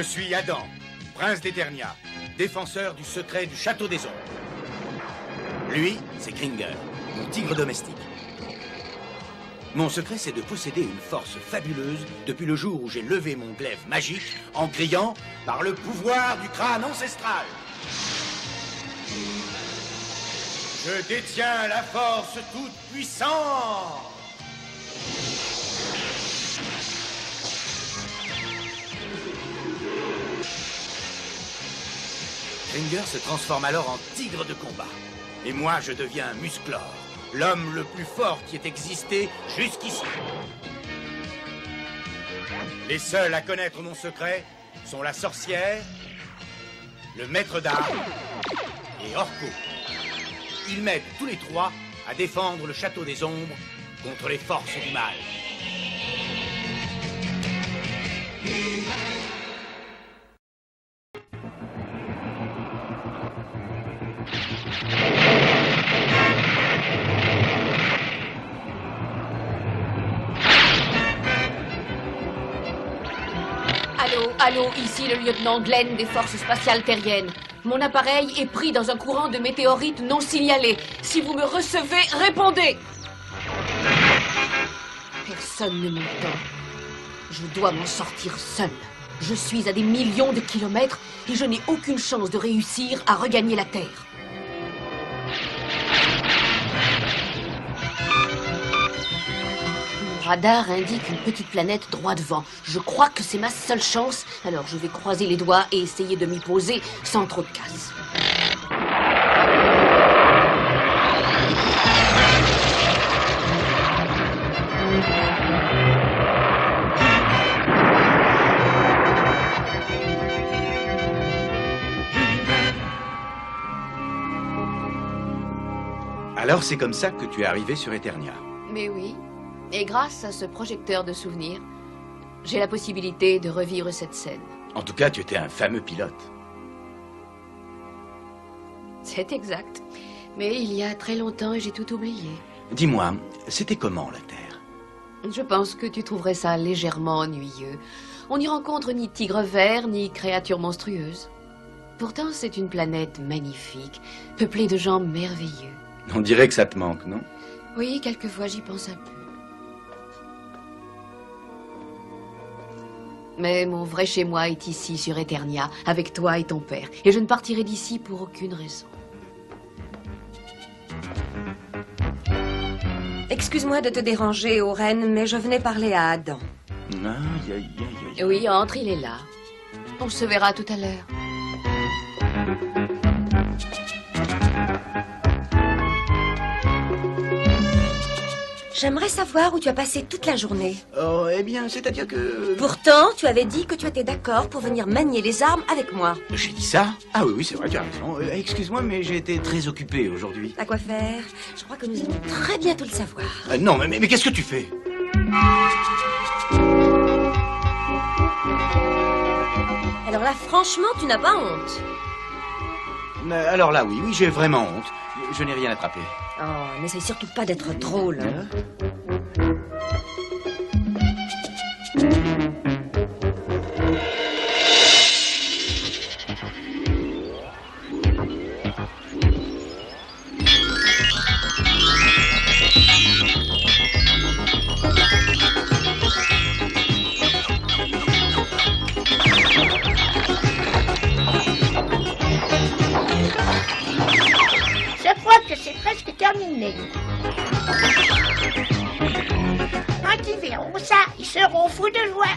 Je suis Adam, prince d'Eternia, défenseur du secret du château des ombres. Lui, c'est Kringer, mon tigre domestique. Mon secret, c'est de posséder une force fabuleuse depuis le jour où j'ai levé mon glaive magique en criant « Par le pouvoir du crâne ancestral !» Je détiens la force toute puissante. Kringer se transforme alors en tigre de combat. Et moi, je deviens Musclor, l'homme le plus fort qui ait existé jusqu'ici. Les seuls à connaître mon secret sont la sorcière, le maître d'armes et Orko. Ils m'aident tous les trois à défendre le château des ombres contre les forces du mal. Allô, ici le lieutenant Glenn des forces spatiales terriennes. Mon appareil est pris dans un courant de météorites non signalé. Si vous me recevez, répondez. Personne ne m'entend. Je dois m'en sortir seul. Je suis à des millions de kilomètres et je n'ai aucune chance de réussir à regagner la Terre. Mon radar indique une petite planète droit devant. Je crois que c'est ma seule chance, alors je vais croiser les doigts et essayer de m'y poser sans trop de casse. Alors c'est comme ça que tu es arrivé sur Eternia. Mais oui, et grâce à ce projecteur de souvenirs, j'ai la possibilité de revivre cette scène. En tout cas, tu étais un fameux pilote. C'est exact. Mais il y a très longtemps et j'ai tout oublié. Dis-moi, c'était comment la Terre? Je pense que tu trouverais ça légèrement ennuyeux. On n'y rencontre ni tigres verts, ni créatures monstrueuses. Pourtant, c'est une planète magnifique, peuplée de gens merveilleux. On dirait que ça te manque, non? Oui, quelquefois j'y pense un peu. Mais mon vrai chez-moi est ici, sur Eternia, avec toi et ton père. Et je ne partirai d'ici pour aucune raison. Excuse-moi de te déranger, Oren, mais je venais parler à Adam. Aïe, aïe, aïe, aïe. Oui, entre, il est là. On se verra tout à l'heure. J'aimerais savoir où tu as passé toute la journée. Oh, eh bien, c'est-à-dire que... Pourtant, tu avais dit que tu étais d'accord pour venir manier les armes avec moi. J'ai dit ça? Ah oui, c'est vrai, tu as raison. Excuse-moi, mais j'ai été très occupé aujourd'hui. À quoi faire? Je crois que nous allons très bientôt le savoir. Non, mais qu'est-ce que tu fais? Alors là, franchement, tu n'as pas honte. Alors là, oui, j'ai vraiment honte. Je n'ai rien attrapé. Oh, n'essaye surtout pas d'être drôle. Je crois que c'est presque terminé. Quand ils verront ça, ils seront fous de joie.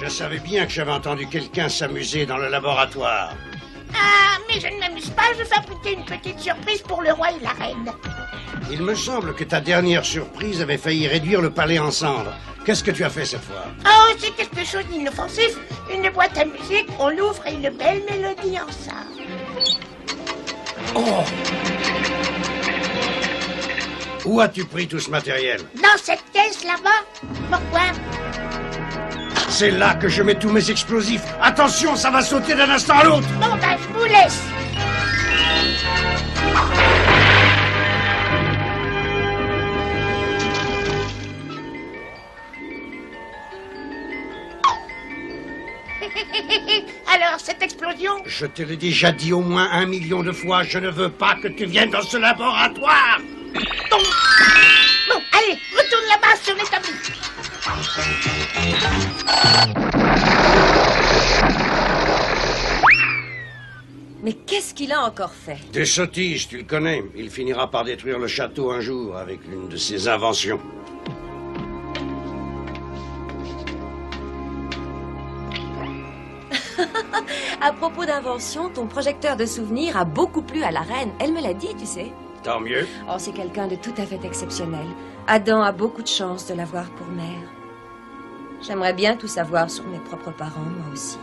Je savais bien que j'avais entendu quelqu'un s'amuser dans le laboratoire. Ah, mais je ne m'amuse pas, je fabriquais une petite surprise pour le roi et la reine. Il me semble que ta dernière surprise avait failli réduire le palais en cendres. Qu'est-ce que tu as fait cette fois? Oh, c'est quelque chose d'inoffensif. Une boîte à musique, on l'ouvre et une belle mélodie en sort. Oh! Où as-tu pris tout ce matériel? Dans cette caisse là-bas? Pourquoi? C'est là que je mets tous mes explosifs. Attention, ça va sauter d'un instant à l'autre. Bon, ben, je vous laisse. cette explosion? Je te l'ai déjà dit au moins 1 million de fois, je ne veux pas que tu viennes dans ce laboratoire. Bon, allez, retourne là-bas sur l'établi. Mais qu'est-ce qu'il a encore fait? Des sottises, tu le connais. Il finira par détruire le château un jour avec l'une de ses inventions. À propos d'invention, ton projecteur de souvenirs a beaucoup plu à la reine. Elle me l'a dit, tu sais. Tant mieux. Oh, c'est quelqu'un de tout à fait exceptionnel. Adam a beaucoup de chance de l'avoir pour mère. J'aimerais bien tout savoir sur mes propres parents, moi aussi.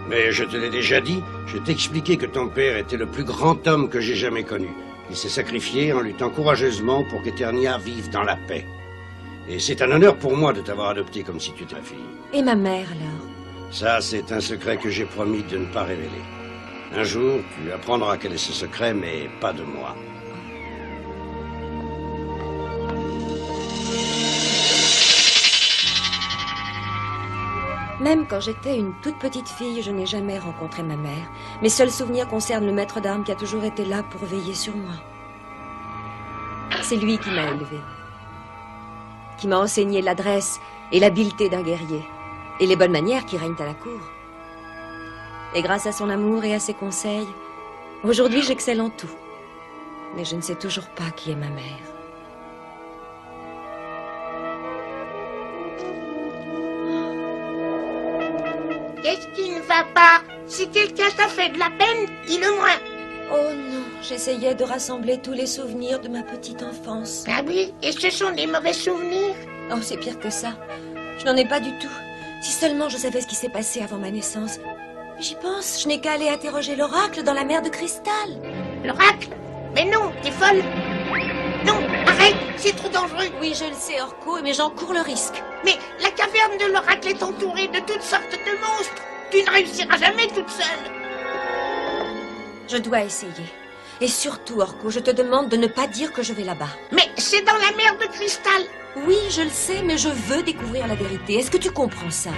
Mais je te l'ai déjà dit, je t'ai expliqué que ton père était le plus grand homme que j'ai jamais connu. Il s'est sacrifié en luttant courageusement pour qu'Eternia vive dans la paix. Et c'est un honneur pour moi de t'avoir adopté comme si tu étais ma fille. Et ma mère, alors? Ça, c'est un secret que j'ai promis de ne pas révéler. Un jour, tu apprendras quel est ce secret, mais pas de moi. Même quand j'étais une toute petite fille, je n'ai jamais rencontré ma mère. Mes seuls souvenirs concernent le maître d'armes qui a toujours été là pour veiller sur moi. C'est lui qui m'a élevée, qui m'a enseigné l'adresse et l'habileté d'un guerrier, et les bonnes manières qui règnent à la cour. Et grâce à son amour et à ses conseils, aujourd'hui j'excelle en tout. Mais je ne sais toujours pas qui est ma mère. Qu'est-ce qui ne va pas? Si quelqu'un t'a fait de la peine, dis-le-moi. Oh non, j'essayais de rassembler tous les souvenirs de ma petite enfance. Ah oui, et ce sont des mauvais souvenirs? Oh, c'est pire que ça. Je n'en ai pas du tout. Si seulement je savais ce qui s'est passé avant ma naissance. J'y pense, je n'ai qu'à aller interroger l'oracle dans la mer de cristal. L'oracle? Mais non, t'es folle. Non, arrête, c'est trop dangereux. Oui, je le sais, Orko, mais j'en cours le risque. Mais la caverne de l'oracle est entourée de toutes sortes de monstres. Tu ne réussiras jamais toute seule. Je dois essayer. Et surtout, Orko, je te demande de ne pas dire que je vais là-bas. Mais c'est dans la mer de cristal. Oui, je le sais, mais je veux découvrir la vérité. Est-ce que tu comprends ça?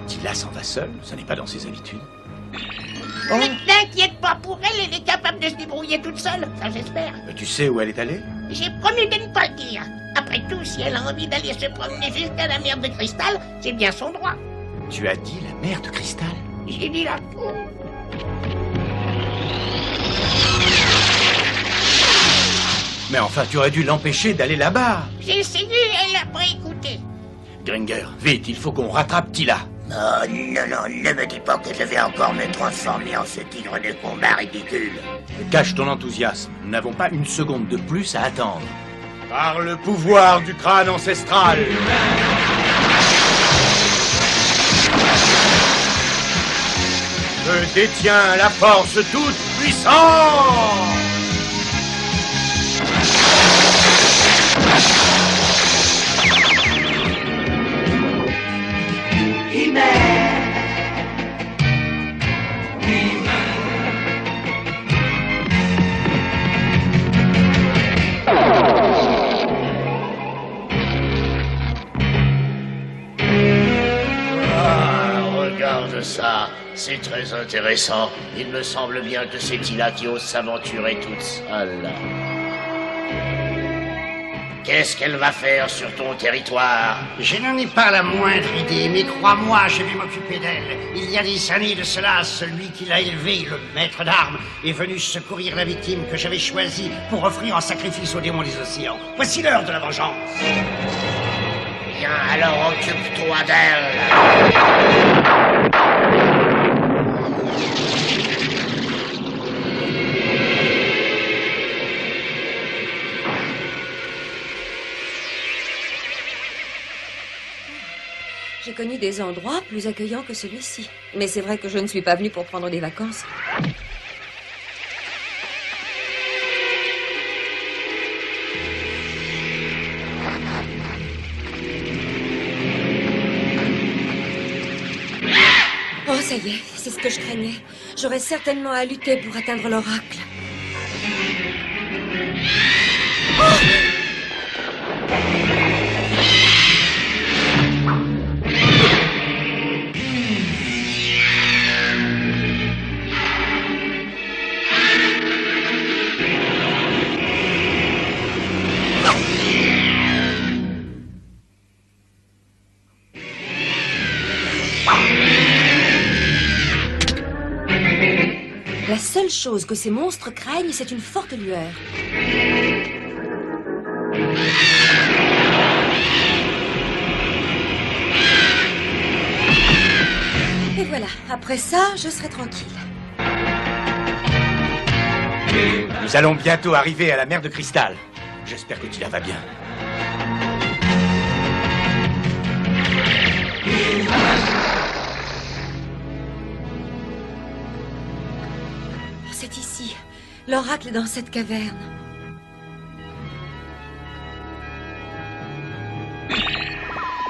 Tila s'en va seule, ça n'est pas dans ses habitudes. Mais t'inquiète pas pour elle, elle est capable de se débrouiller toute seule, ça j'espère. Mais tu sais où elle est allée? J'ai promis de ne pas le dire. Après tout, si elle a envie d'aller se promener jusqu'à la mer de cristal, c'est bien son droit. Tu as dit la mer de cristal? J'ai dit la cour. Mais enfin, tu aurais dû l'empêcher d'aller là-bas. J'ai essayé, elle a pas écouté. Gringer, vite, il faut qu'on rattrape Tila. Oh, non, ne me dis pas que je vais encore me transformer en ce tigre de combat ridicule. Cache ton enthousiasme. Nous n'avons pas une seconde de plus à attendre. Par le pouvoir du crâne ancestral. Je détiens la force toute puissante. Regarde ça, c'est très intéressant. Il me semble bien que c'est Tila qui ose s'aventurer toute seule. Qu'est-ce qu'elle va faire sur ton territoire? Je n'en ai pas la moindre idée, mais crois-moi, je vais m'occuper d'elle. Il y a des années de cela, celui qui l'a élevée, le maître d'armes, est venu secourir la victime que j'avais choisie pour offrir en sacrifice aux démons des océans. Voici l'heure de la vengeance. Bien, alors occupe-toi d'elle. J'ai connu des endroits plus accueillants que celui-ci. Mais c'est vrai que je ne suis pas venue pour prendre des vacances. Ça y est, c'est ce que je craignais. J'aurais certainement à lutter pour atteindre l'oracle. La seule chose que ces monstres craignent, c'est une forte lueur. Et voilà, après ça, je serai tranquille. Nous allons bientôt arriver à la mer de cristal. J'espère que Tila va bien. C'est ici. L'oracle est dans cette caverne.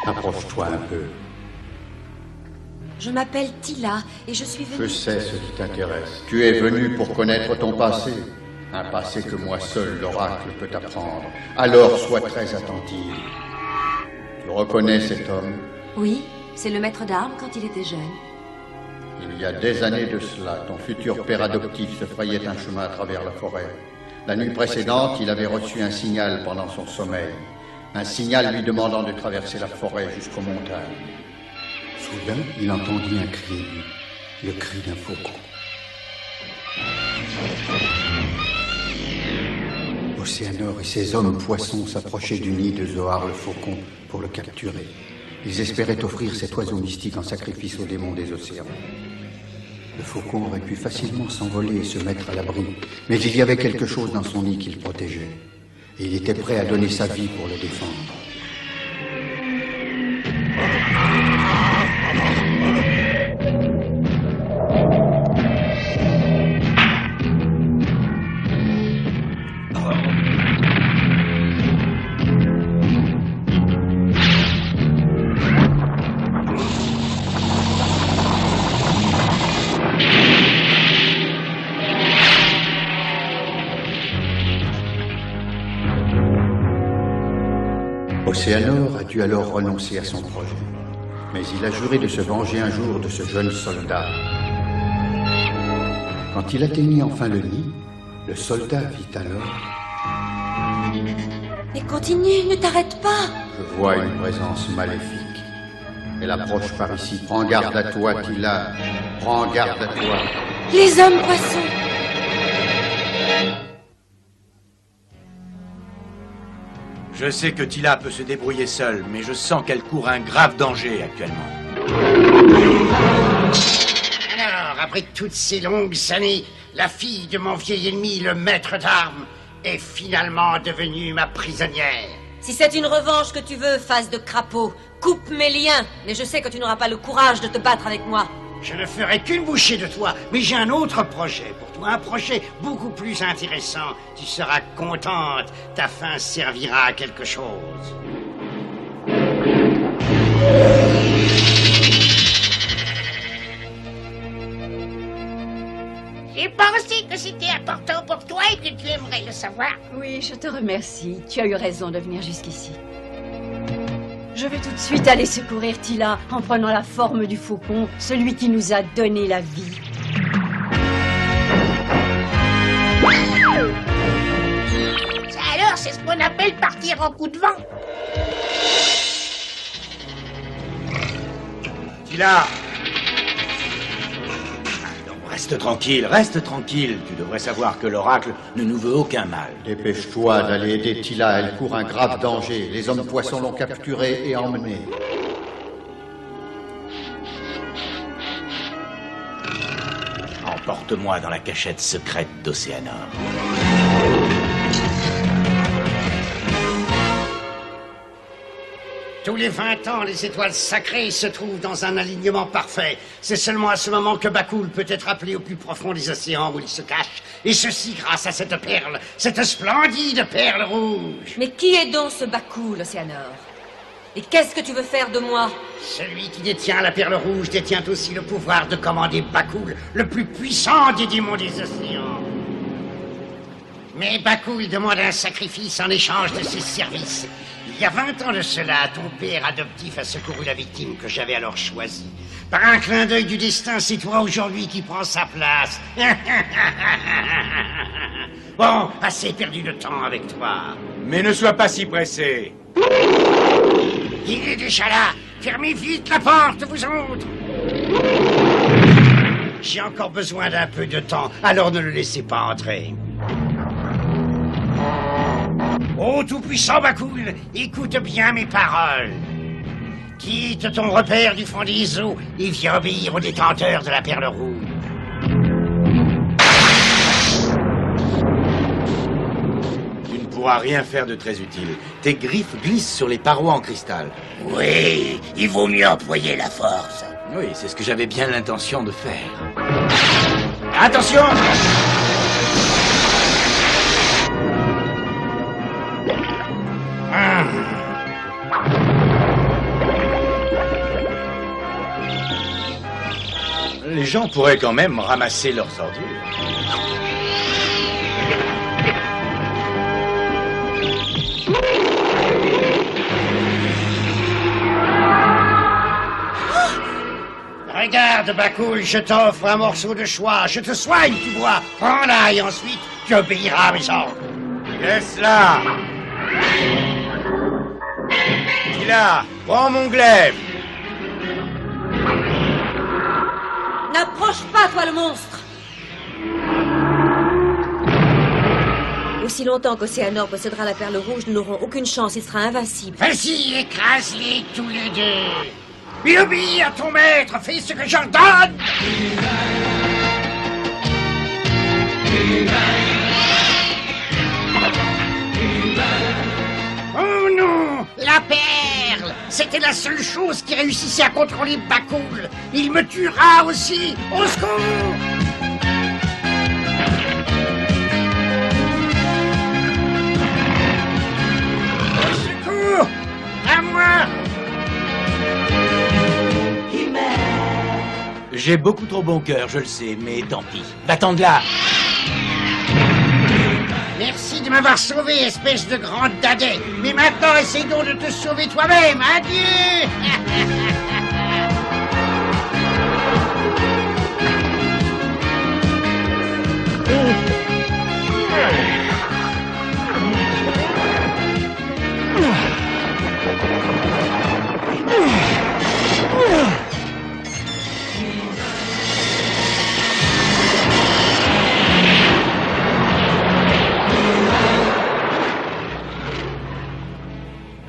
Approche-toi un peu. Je m'appelle Tila et je suis venue... Je sais ce qui t'intéresse. Tu es venu pour connaître ton passé. Un passé que moi seul, l'oracle, peut t'apprendre. Alors sois très attentive. Tu reconnais cet homme? Oui, c'est le maître d'armes quand il était jeune. Il y a des années de cela, ton futur père adoptif se frayait un chemin à travers la forêt. La nuit précédente, il avait reçu un signal pendant son sommeil. Un signal lui demandant de traverser la forêt jusqu'aux montagnes. Soudain, il entendit un cri aigu, le cri d'un faucon. Océanor et ses hommes poissons s'approchaient du nid de Zohar le faucon pour le capturer. Ils espéraient offrir cet oiseau mystique en sacrifice aux démons des océans. Le faucon aurait pu facilement s'envoler et se mettre à l'abri, mais il y avait quelque chose dans son nid qui le protégeait. Et il était prêt à donner sa vie pour le défendre. Océanor a dû alors renoncer à son projet. Mais il a juré de se venger un jour de ce jeune soldat. Quand il atteignit enfin le nid, le soldat vit alors... Mais continue, ne t'arrête pas. Je vois une présence maléfique. Elle approche par ici. Prends garde à toi, Tila. Prends garde à toi. Les hommes poissons. Je sais que Tila peut se débrouiller seule, mais je sens qu'elle court un grave danger actuellement. Alors, après toutes ces longues années, la fille de mon vieil ennemi, le maître d'armes, est finalement devenue ma prisonnière. Si c'est une revanche que tu veux, face de crapaud, coupe mes liens. Mais je sais que tu n'auras pas le courage de te battre avec moi. Je ne ferai qu'une bouchée de toi, mais j'ai un autre projet pour toi, un projet beaucoup plus intéressant. Tu seras contente, ta faim servira à quelque chose. J'ai pensé que c'était important pour toi et que tu aimerais le savoir. Oui, je te remercie. Tu as eu raison de venir jusqu'ici. Je vais tout de suite aller secourir Tila en prenant la forme du faucon, celui qui nous a donné la vie. Ça alors, c'est ce qu'on appelle partir en coup de vent. Tila! Reste tranquille. Tu devrais savoir que l'oracle ne nous veut aucun mal. Dépêche-toi d'aller aider Tila, elle court un grave danger. Les hommes poissons l'ont capturée et emmenée. Emporte-moi dans la cachette secrète d'Océanor. Tous les 20 ans, les étoiles sacrées se trouvent dans un alignement parfait. C'est seulement à ce moment que Bakul peut être appelé au plus profond des océans où il se cache. Et ceci grâce à cette perle, cette splendide perle rouge. Mais qui est donc ce Bakul, Océanor? Et qu'est-ce que tu veux faire de moi? Celui qui détient la perle rouge détient aussi le pouvoir de commander Bakul, le plus puissant des démons des océans. Mais Bakul demande un sacrifice en échange de ses services. Il y a 20 ans de cela, ton père adoptif a secouru la victime que j'avais alors choisie. Par un clin d'œil du destin, c'est toi aujourd'hui qui prends sa place. Bon, assez perdu de temps avec toi. Mais ne sois pas si pressé. Il est déjà là. Fermez vite la porte, vous autres. J'ai encore besoin d'un peu de temps, alors ne le laissez pas entrer. Ô tout-puissant Bakul, écoute bien mes paroles. Quitte ton repère du fond des eaux et viens obéir au détenteur de la perle rouge. Tu ne pourras rien faire de très utile. Tes griffes glissent sur les parois en cristal. Oui, il vaut mieux employer la force. Oui, c'est ce que j'avais bien l'intention de faire. Attention! Les gens pourraient quand même ramasser leurs ordures. Regarde, Bakul, je t'offre un morceau de choix. Je te soigne, tu vois. Prends-la et ensuite, tu obéiras à mes ordres. Laisse-la! Tila, prends mon glaive! N'approche pas, toi le monstre! Aussi longtemps qu'Océanor possédera la perle rouge, nous n'aurons aucune chance, il sera invincible. Vas-y, écrase-les tous les deux. Et obéis à ton maître, fais ce que j'ordonne. Oh non, la perle! C'était la seule chose qui réussissait à contrôler Bakul. Il me tuera aussi. Au secours! Au secours! À moi! J'ai beaucoup trop bon cœur, je le sais, mais tant pis. Va-t'en de là! Merci de m'avoir sauvé, espèce de grande dadais. Mais maintenant, essaie donc de te sauver toi-même. Adieu!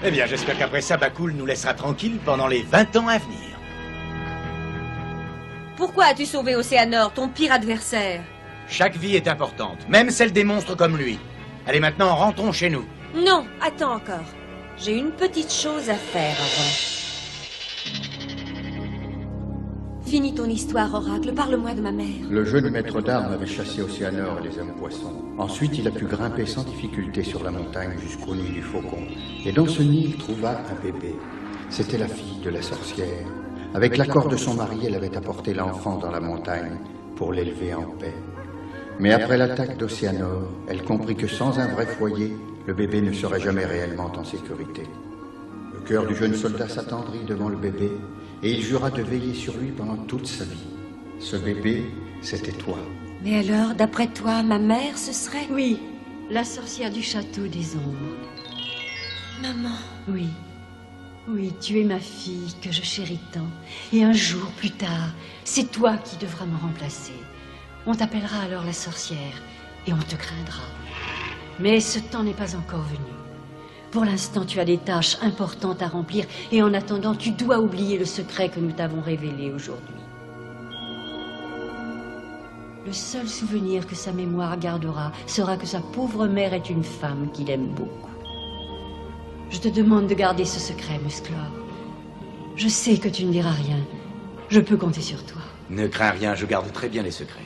Eh bien, j'espère qu'après ça, Bakul nous laissera tranquilles pendant les 20 ans à venir. Pourquoi as-tu sauvé Océanor, ton pire adversaire? Chaque vie est importante, même celle des monstres comme lui. Allez, maintenant, rentrons chez nous. Non, attends encore. J'ai une petite chose à faire avant. Finis ton histoire, Oracle. Parle-moi de ma mère. Le jeune maître d'armes avait chassé Océanor et les hommes poissons. Ensuite, il a pu grimper sans difficulté sur la montagne jusqu'au nid du faucon. Et dans ce nid, il trouva un bébé. C'était la fille de la sorcière. Avec l'accord de son mari, elle avait apporté l'enfant dans la montagne pour l'élever en paix. Mais après l'attaque d'Océanor, elle comprit que sans un vrai foyer, le bébé ne serait jamais réellement en sécurité. Le cœur du jeune soldat s'attendrit devant le bébé et il jura de veiller sur lui pendant toute sa vie. Ce bébé, c'était toi. Mais alors, d'après toi, ma mère, ce serait... Oui, la sorcière du château des ombres. Maman. Oui, oui, tu es ma fille que je chéris tant. Et un jour, plus tard, c'est toi qui devras me remplacer. On t'appellera alors la sorcière et on te craindra. Mais ce temps n'est pas encore venu. Pour l'instant, tu as des tâches importantes à remplir et en attendant, tu dois oublier le secret que nous t'avons révélé aujourd'hui. Le seul souvenir que sa mémoire gardera sera que sa pauvre mère est une femme qu'il aime beaucoup. Je te demande de garder ce secret, Musclor. Je sais que tu ne diras rien. Je peux compter sur toi. Ne crains rien, je garde très bien les secrets.